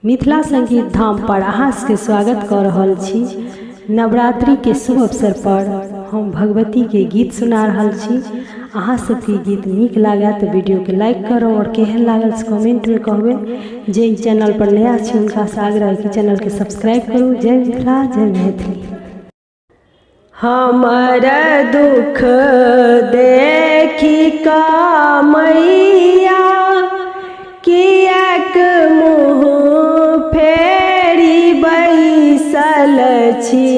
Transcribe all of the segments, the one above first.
मिथिला संगीत धाम पर अहाँ के स्वागत कर रहल छी। नवरात्रि के शुभ अवसर पर हम भगवती के गीत सुना रहल छी। अहाँ सबके गीत नीक लागे तो वीडियो के लाइक करो और केहन लागल से कमेंट में कहबे। जे चैनल पर नया छी उनका से आग्रह कि चैनल के सब्सक्राइब करू। जय मिथिला जय मैथिली। हमर दुख देखी का मैया कियाक मुँह फेरी बैसल छी।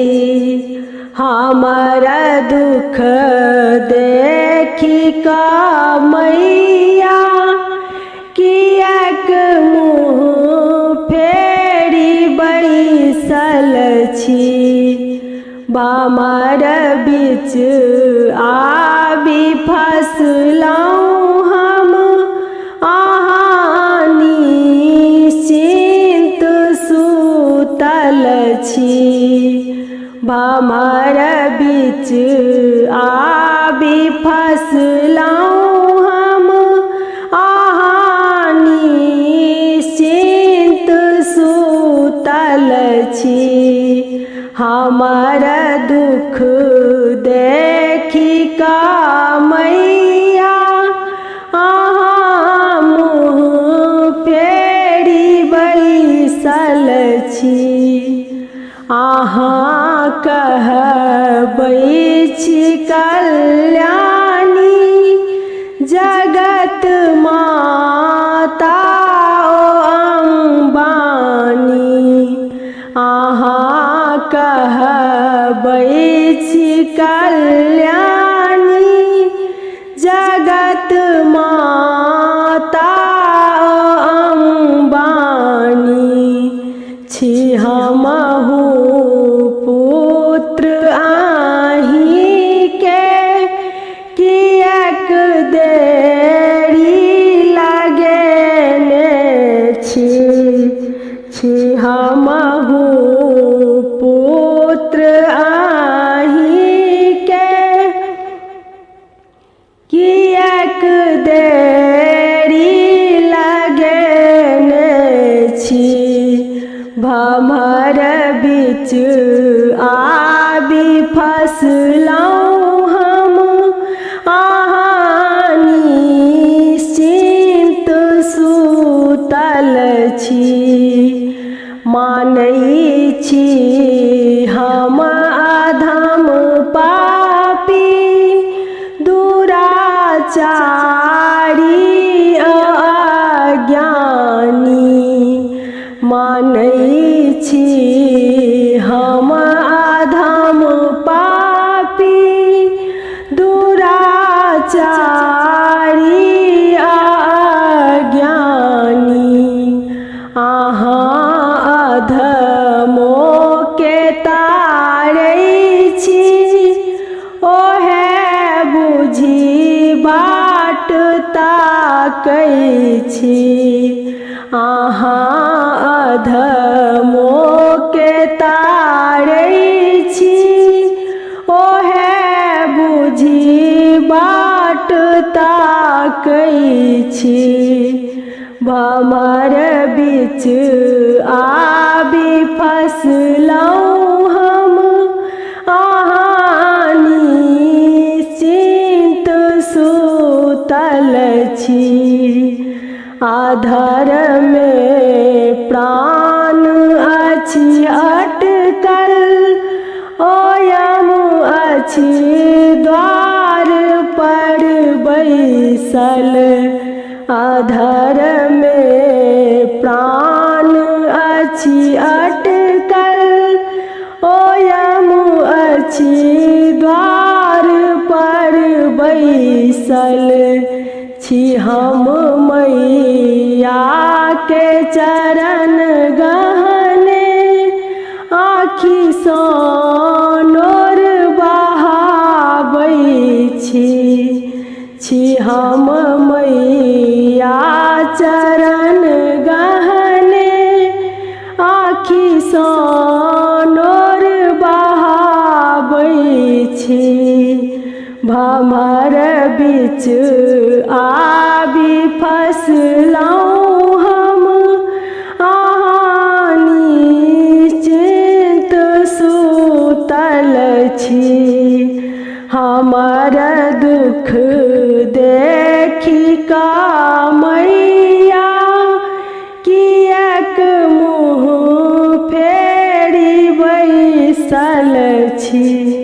हमर दुख देखी का मैया कियाक मुँह फेरी बैसल छी। बामर बीच आबी फसलौं हम अहाँ निश्चिंत सुतल छी। बामर बीच आबी फसलौं हम अहाँ निश्चिंत सुतल छी। हमर दुख देखी का मैया अहाँ मुँह फेरी बैसल छी। अहाँ कहबै छी कल्याणी जगत माता ओ अम्बानी। अहाँ कहबै छी कल्याणी जगत माता अम्बानी। छी हमहु पुत्र आहि के कियाक देरी लगेने छी। हमहु पुत्र आहि के कियाक देरी लगेने छी। भमर बीच आबी फसलौं हम अहाँ निश्चिंत सुतल छी। मानै छी हम अधम पापी दुराचारी अज्ञानी। मानै छी हम अधम पापी दुराचारी अज्ञानी। अहाँ अधमो के तारै छी ओहे बुझी बाट ताकै छी। अहाँ अधमो के तारै छी ओहे बुझी बाट ताकै छी। भमर बीच आबी फसलौं हम अहाँ निश्चिंत सुतल छी। आधर में प्राण अछि अटकल ओयम अछि द्वार पर बैसल। आधर में प्राण अछि अटकल ओयम अछि द्वार पर बैसल छी। हम मैया के चरण गहने आँखि सँ नोर बहाबै छी। हम मैया चरण गहने आँखि सँ नोर बहाबै छी। भमर बीच आबी फसलौं हम अहाँ छी। हमर दुख देखी का मैया किएक मुँह फेरी बैसल छी।